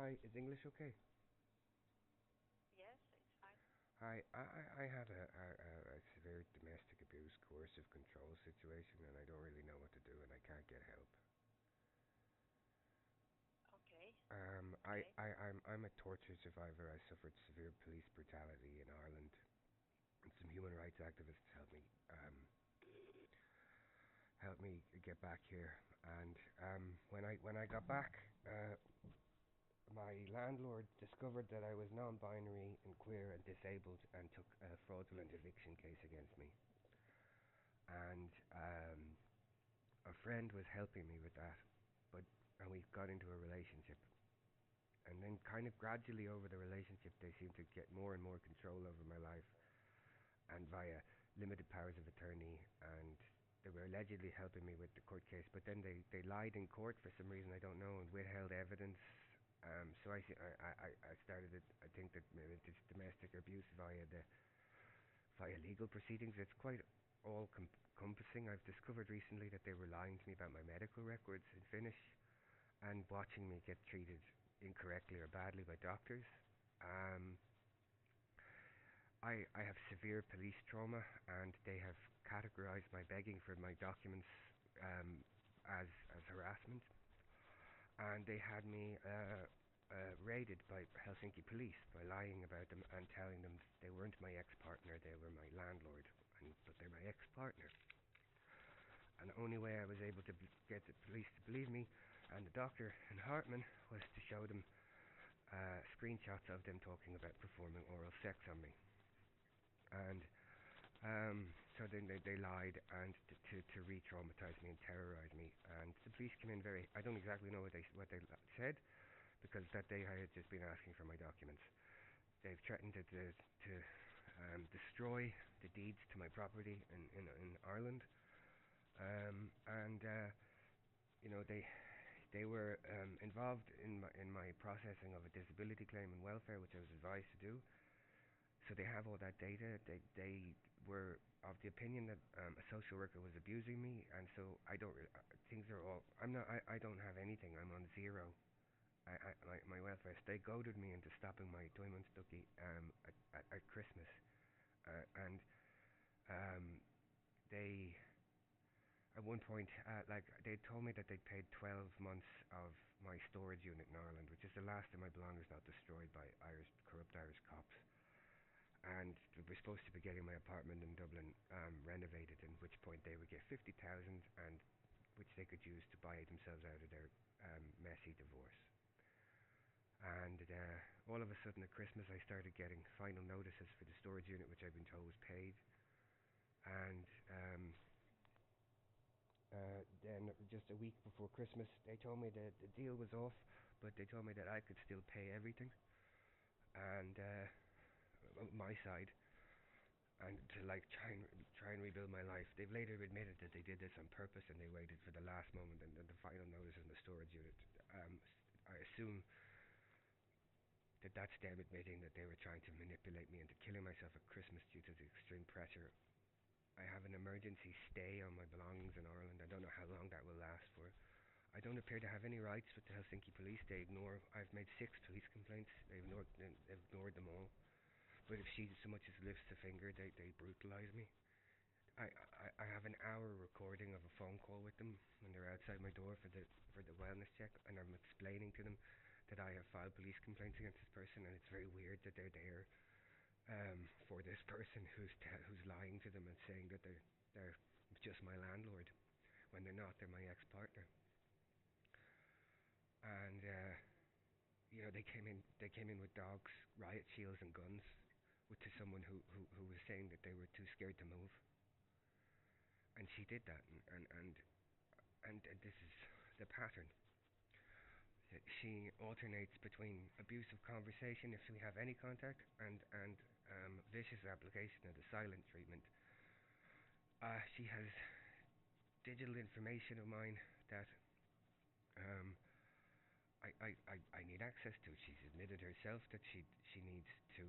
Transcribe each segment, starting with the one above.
Hi, is English okay? Yes, it's fine. Hi, I had a severe domestic abuse coercive control situation and I don't really know what to do and I can't get help. Okay. Okay. I'm a torture survivor. I suffered severe police brutality in Ireland, and some human rights activists helped me get back here. And when I got back, my landlord discovered that I was non-binary and queer and disabled and took a fraudulent eviction case against me. And a friend was helping me with that, and we got into a relationship. And then, kind of gradually over the relationship, they seemed to get more and more control over my life, and via limited powers of attorney. And they were allegedly helping me with the court case, but then they lied in court for some reason I don't know and withheld evidence. So I started it. I think that maybe it's domestic abuse via legal proceedings. It's quite all encompassing. I've discovered recently that they were lying to me about my medical records in Finnish and watching me get treated incorrectly or badly by doctors. Um, I have severe police trauma, and they have categorized my begging for my documents um, as harassment, and they had me raided by Helsinki police by lying about them and telling them they weren't my ex-partner, they were my landlord, but they're my ex-partner. And the only way I was able to get the police to believe me and the doctor in Hartman was to show them screenshots of them talking about performing oral sex on me. And so then they lied and to re-traumatize me and terrorize me. And the police came in very. I don't exactly know what they said, because that day I had just been asking for my documents. They've threatened to destroy the deeds to my property in Ireland, and they were involved in my processing of a disability claim and welfare, which I was advised to do. So they have all that data. They were of the opinion that a social worker was abusing me, and so I don't. Things are all. I'm not. I don't have anything. I'm on zero. My welfare. They goaded me into stopping my Toimunstuki at Christmas, and they at one point they told me that they'd paid 12 months of my storage unit in Ireland, which is the last of my belongings not destroyed by corrupt Irish cops. And we're supposed to be getting my apartment in Dublin renovated, at which point they would get 50,000, and which they could use to buy themselves out of their messy divorce. And all of a sudden at Christmas I started getting final notices for the storage unit, which I've been told was paid. And then just a week before Christmas they told me that the deal was off, but they told me that I could still pay everything. And my side, and to try and rebuild my life. They've later admitted that they did this on purpose and they waited for the last moment and the final notice in the storage unit. I assume that that's them admitting that they were trying to manipulate me into killing myself at Christmas due to the extreme pressure. I have an emergency stay on my belongings in Ireland. I don't know how long that will last for. I don't appear to have any rights with the Helsinki police. I've made 6 police complaints. They've ignored them all. But if she so much as lifts a finger, they brutalise me. I have an hour recording of a phone call with them when they're outside my door for the wellness check, and I'm explaining to them that I have filed police complaints against this person, and it's very weird that they're there for this person who's lying to them and saying that they're just my landlord when they're not. They're my ex-partner. And they came in with dogs, riot shields, and guns. To someone who was saying that they were too scared to move, and she did that, and this is the pattern. She alternates between abusive conversation, if we have any contact, and vicious application of the silent treatment. She has digital information of mine that I need access to. She's admitted herself that she needs to.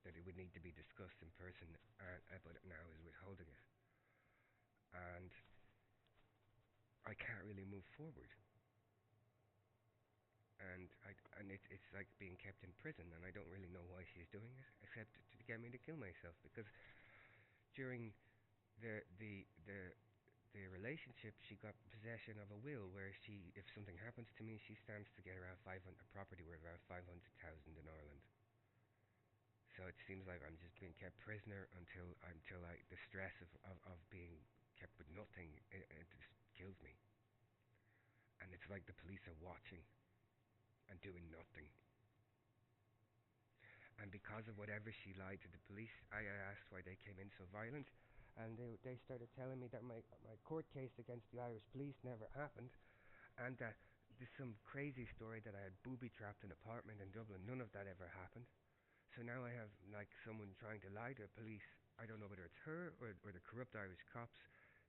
That it would need to be discussed in person, but now is withholding it. And I can't really move forward. and it's like being kept in prison, and I don't really know why she's doing it, except to get me to kill myself. Because during the the the the relationship, she got possession of a will where if something happens to me, she stands to get around 500, a property worth around 500,000 in Ireland. So it seems like I'm just being kept prisoner until like the stress of being kept with nothing, it just kills me. And it's like the police are watching and doing nothing. And because of whatever she lied to the police, I asked why they came in so violent, and they started telling me that my court case against the Irish police never happened, and that there's some crazy story that I had booby trapped an apartment in Dublin. None of that ever happened. So now I have like someone trying to lie to the police. I don't know whether it's her or the corrupt Irish cops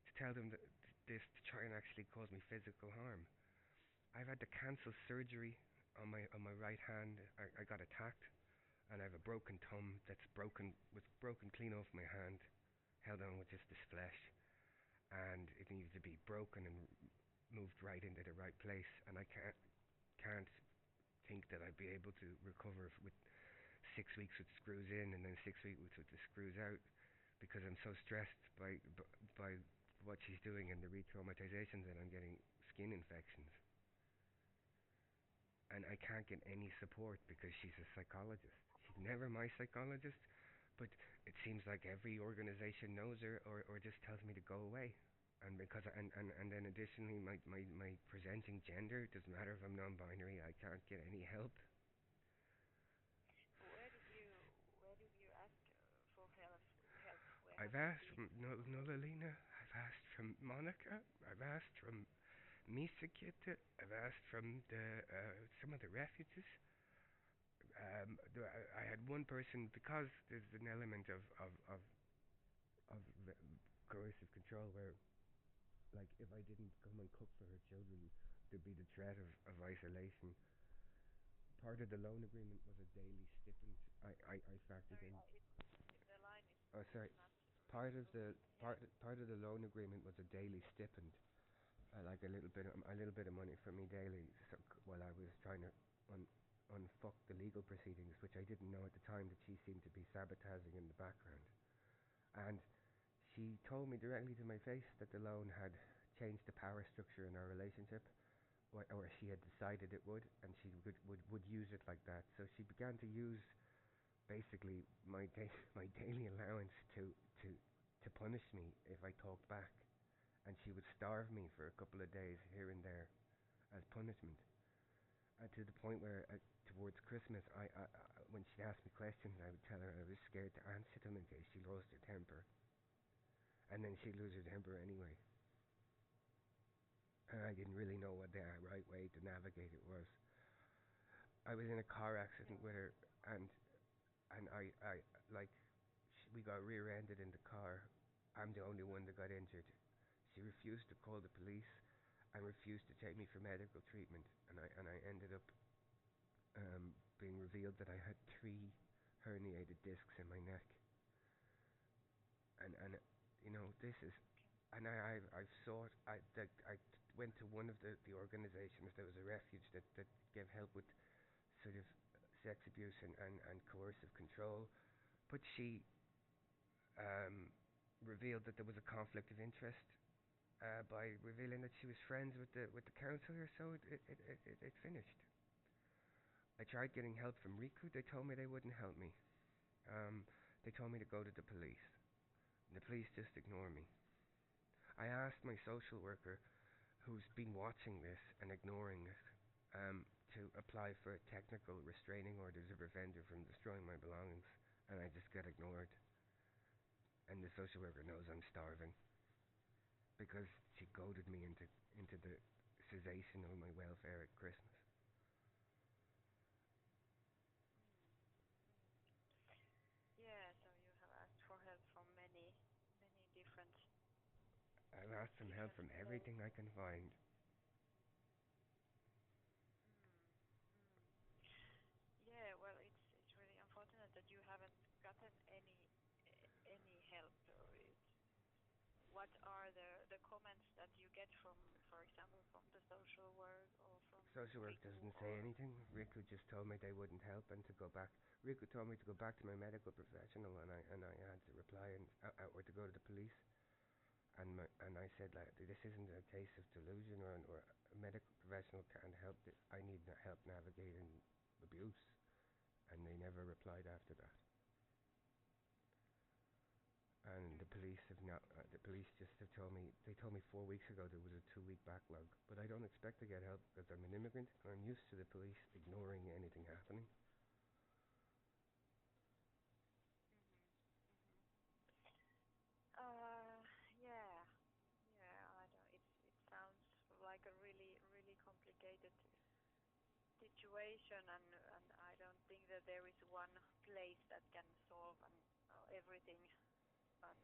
to tell them that this to try and actually cause me physical harm. I've had to cancel surgery on my right hand. I got attacked, and I have a broken thumb that's broken clean off my hand, held on with just this flesh, and it needs to be broken and moved right into the right place. And I can't think that I'd be able to recover with 6 weeks with screws in and then 6 weeks with the screws out, because I'm so stressed by what she's doing and the re-traumatizations, that I'm getting skin infections. And I can't get any support because she's a psychologist. She's never my psychologist, but it seems like every organization knows her or just tells me to go away. And then additionally, my presenting gender, it doesn't matter if I'm non-binary, I can't get any help. Where did you ask for help? I've asked from Nollalinja, I've asked from Monica, I've asked from Misakita, I've asked from some of the refuges. I had one person, because there's an element of coercive control where, like, if I didn't come and cook for her children, there'd be the threat of isolation. Part of the loan agreement was a daily stipend. I factored in. The line is. Oh, sorry. Part of the loan agreement was a daily stipend, like a little bit of money for me daily, so, while I was trying to unfuck the legal proceedings, which I didn't know at the time that she seemed to be sabotaging in the background. And she told me directly to my face that the loan had changed the power structure in our relationship, or she had decided it would, and she would use it like that. So she began to use basically my daily allowance to punish me if I talked back, and she would starve me for a couple of days here and there as punishment. To the point where towards Christmas, when she'd ask me questions, I would tell her I was scared to answer them in case she lost her temper, and then she'd lose her temper anyway. And I didn't really know what the right way to navigate it was. I was in a car accident with her, and I like, we got rear-ended in the car. I'm the only one that got injured. She refused to call the police and refused to take me for medical treatment, and I ended up being revealed that I had 3 herniated discs in my neck. And you know, this is, and I've sought, I went to one of the organizations. There was a refuge that gave help with sort of sex abuse and coercive control, but she revealed that there was a conflict of interest by revealing that she was friends with the counsellor, so it finished. I tried getting help from Riku. They told me they wouldn't help me. They told me to go to the police. And the police just ignore me. I asked my social worker, who's been watching this and ignoring it, to apply for a technical restraining order to prevent her from destroying my belongings, and I just got ignored. And the social worker knows I'm starving, because she goaded me into the cessation of my welfare at Christmas. Yeah, so you have asked for help from many different. I've asked for help from everything I can find. Yeah, well, it's really unfortunate that you haven't gotten any help. What are the comments that you get from, for example, from the social work or from social work Riku doesn't say or? anything. Riku just told me they wouldn't help and to go back. Riku told me to go back to my medical professional, and I had to reply and or to go to the police. And I said like this isn't a case of delusion or a medical professional can't help this. I need help navigating abuse, and they never replied after that. And the Mhm. police have not. The police just have told me. They told me 4 weeks ago there was a 2 week backlog, but I don't expect to get help because I'm an immigrant and I'm used to the police ignoring anything happening. Mhm. Mhm. Uh, yeah, yeah. I don't. It sounds like a really complicated situation, and I don't think that there is one place that can solve everything. But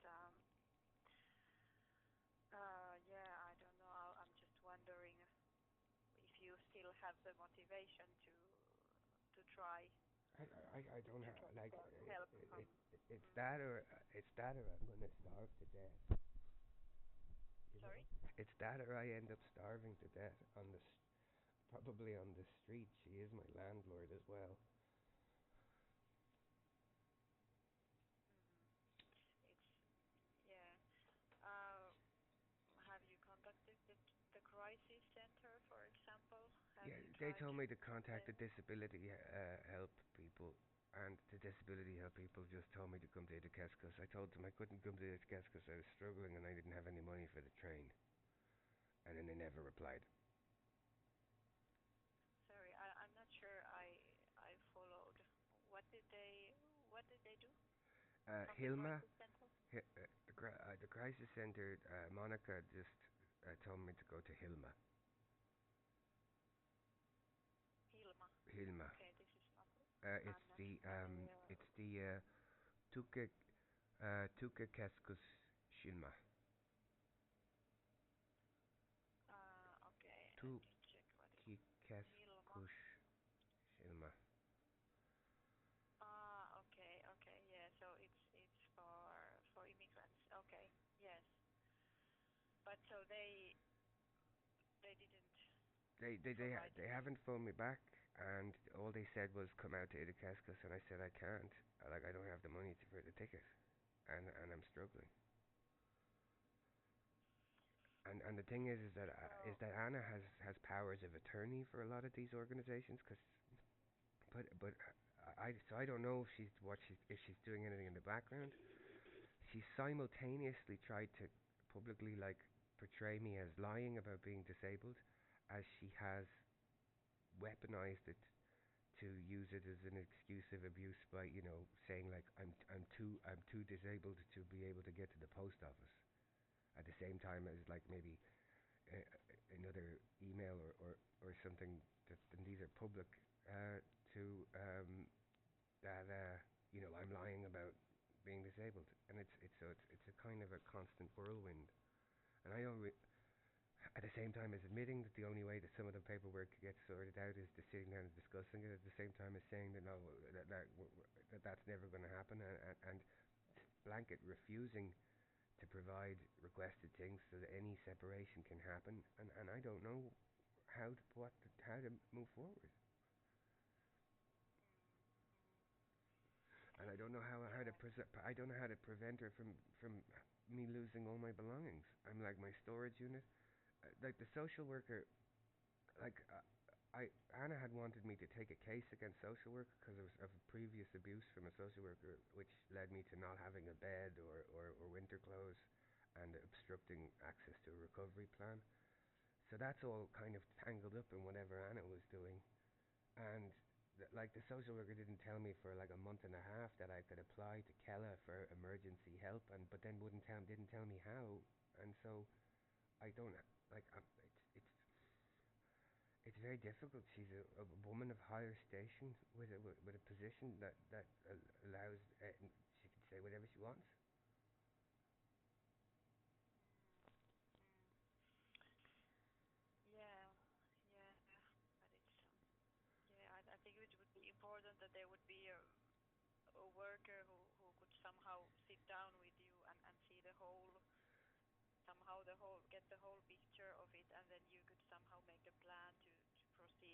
yeah, I don't know. I'm just wondering if you still have the motivation to try I don't to have get like help from. it's Mm, that or I'm gonna starve to death. You know, sorry. it's that or I end up starving to death probably on the street. She is my landlord as well. Mhm. It's yeah. Uh, have you contacted the crisis center, for example? Have Yeah, you they tried told me to contact the them? disability help people, and the disability help people just told me to come to Itakeskus. I told them I couldn't come to Itakeskus. I was struggling and I didn't have any money for the train, and then they never replied. Sorry, I'm not sure I followed. What did they what did they do from the Hilma, crisis center? the crisis center, Monica just told me to go to Hilma. Hilma. Hilma. Okay, this is not. It's I'm not the familiar. Tuke Tuke Keskus Shilma. Okay, let Tuke me check what is Hilma. Keskus Shilma. Okay, okay, yeah. So it's for immigrants. Okay, yes. But so they didn't provide They any. haven't phoned me back, and all they said was come out to Itakeskus, and I said I can't. Like I don't have the money for the ticket, and I'm struggling. And the thing is So that Anna has powers of attorney for a lot of these organizations, but I don't know if she's doing anything in the background. She simultaneously tried to publicly like portray me as lying about being disabled, as she has weaponized it to use it as an excuse of abuse by saying like I'm too disabled to be able to get to the post office at the same time as like maybe uh, another email or something that and these are public to that I'm lying about being disabled, and it's a kind of a constant whirlwind, and I don't at the same time as admitting that the only way that some of the paperwork gets sorted out is to sitting down and discussing it, at the same time as saying that no, that's never going to happen, and blanket refusing to provide requested things so that any separation can happen, and I don't know how to move forward, mm, and I don't know how to yeah. I don't know how to prevent her from me losing all my belongings. I'm like my storage unit, like the social worker. Like Anna had wanted me to take a case against social work because of previous abuse from a social worker, which led me to not having a bed or winter clothes, and obstructing access to a recovery plan. So that's all kind of tangled up in whatever Anna was doing, and like the social worker didn't tell me for like a month and a half that I could apply to Kella for emergency help, and but then didn't tell me how, and so I don't like it's very difficult. She's a woman of higher station with a position that allows she can say whatever she wants. Mm, mm. Yeah, yeah, but it's yeah. I think it would be important that there would be a worker who could somehow sit down with you and see the whole somehow the whole get the whole picture of it, and then you could somehow make a plan to proceed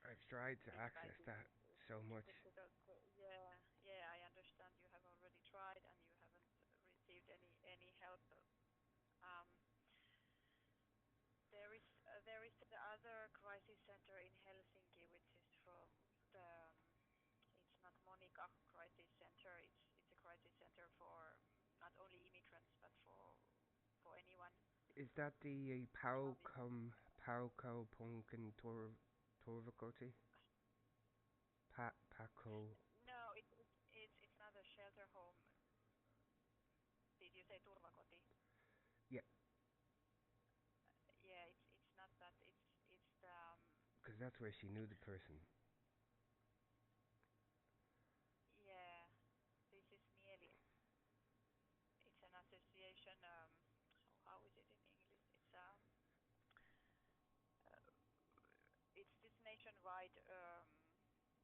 I've tried to This access crisis that so is much. difficult. Yeah, yeah, I understand you have already tried and you haven't received any help. Um, there is the other crisis center in Helsinki, which is from the it's not Monica Crisis Center. It's a crisis center for not only immigrants but for anyone. Is that the Pauko Punkin Torvakoti? Paco. No, it's not a shelter home. Did you say turvakoti? Yeah, Yeah, it's not that. It's the because that's where she knew the person. yeah. This is Mieli. It's an association. How is it in English? Uh, it's this nationwide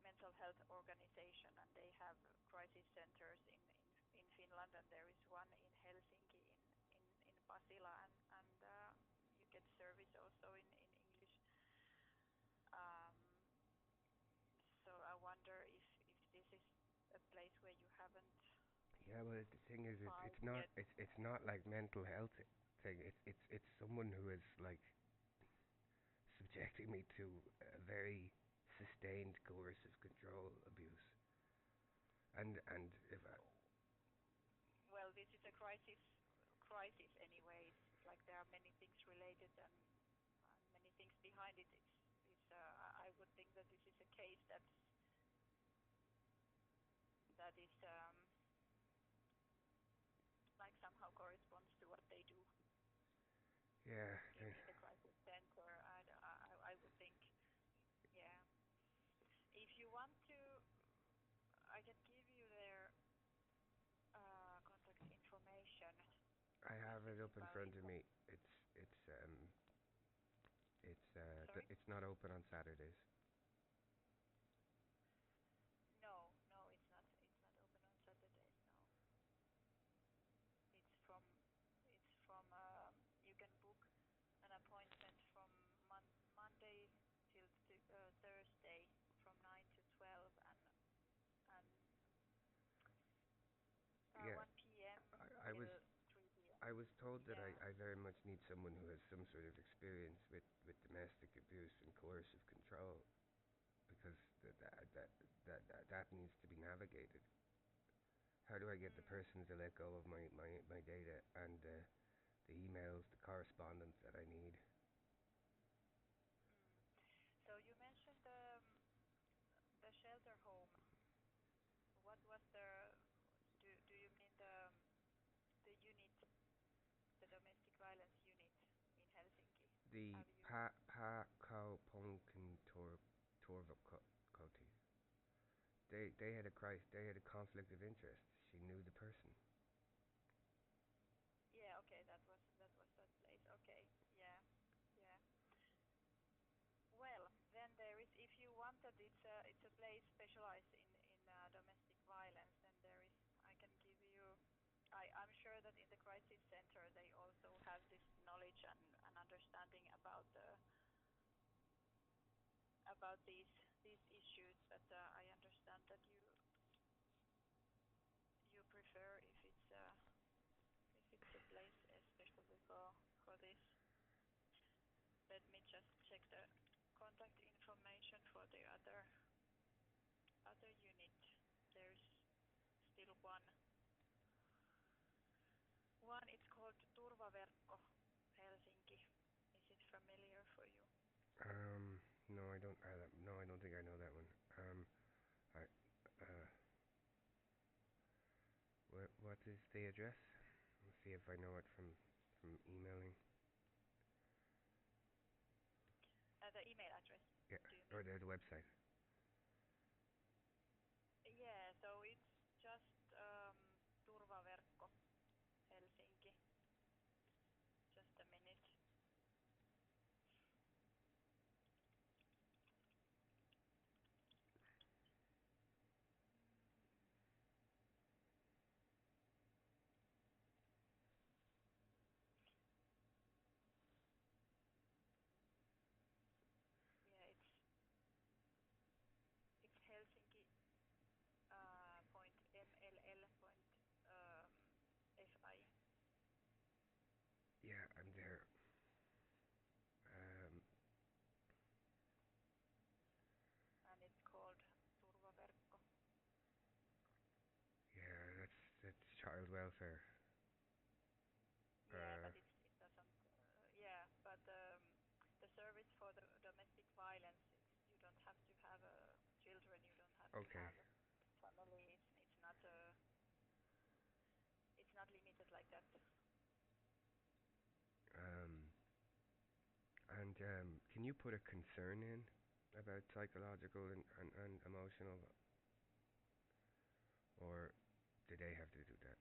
mental health organization, and they have crisis centers in Finland, and there is one in Helsinki in Pasila, and you get service also in English. Um, so I wonder if this is a place where you haven't Yeah, well, the thing is, tried it's not yet. it's not like mental health thing. It's someone who is like subjecting me to a very sustained coercive control abuse. And if I, Well, this is a crisis anyway. It's like there are many things related and many things behind it. I would think that this is a case that is like somehow corresponds to what they do yeah, in the crisis center. I would think, yeah. If you want to, I can give you their contact information. I have it up in Well, front of me. It's um sorry? it's not open on Saturdays. No, no, it's not. It's not open on Saturdays. No, it's from you can book an appointment from Monday till Thursday from 9 to 12 and Yeah, 1 p.m. I was till 3 p.m. I was told that Yeah. I very much need someone who has some sort of experience with domestic abuse and coercive control because that needs to be navigated. How do I get the Mm, person to let go of my data and the emails, the correspondence that I need? mm. So you mentioned the shelter home. What was the do you mean the unit, the domestic violence unit in Helsinki? The Have you? pa Punkin Torvakoti. They had they had a conflict of interest. She knew the person. Yeah, okay, that was that place. Okay, yeah, yeah. Well, then there is. If you want that, it's a place specialized in domestic violence. Then there is. I can give you. I'm sure that in the crisis center they also have this knowledge and understanding about these issues. But I understand that you prefer if it's a place especially for this. Let me just check the contact information for the other unit. There's still one. One, it's called Turvaverkko Helsinki. Is it familiar for you? No, I don't. No, I don't think I know that one. I, uh, what is the address? Let's see if I know it from emailing. The email address, Yeah, do you or mean? the website. Yeah, so it's just Turvaverkko Helsinki. Just a minute. Yeah, welfare. Yeah, but it doesn't. Yeah, but the service for the domestic violence, you don't have to have children. You don't have to Okay. have family. It's not limited like that. And can you put a concern in about psychological and emotional, or do they have to do that?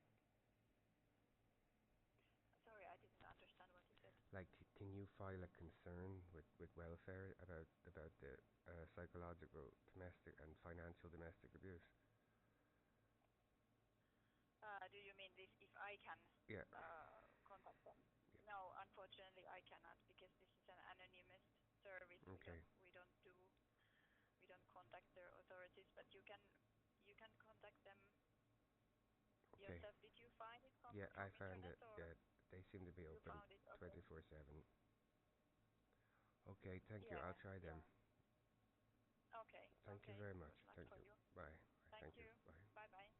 Sorry, I didn't understand what you said. Like, can you file a concern with welfare about the psychological, domestic, and financial domestic abuse? Do you mean this if I can Yeah. contact them? Yeah. No, unfortunately I cannot because this is an anonymous service. Okay. We don't contact the authorities, but you can contact them Okay. yourself. Did you find it from Yeah, I found internet it. or Yeah, they seem to be you open found it? Okay. 24/7. Okay, thank you. Yeah, I'll try them. yeah. Okay, Thank you okay. very much. Good luck Thank for you. you. Bye. Thank Thank you. you. Bye. Bye bye.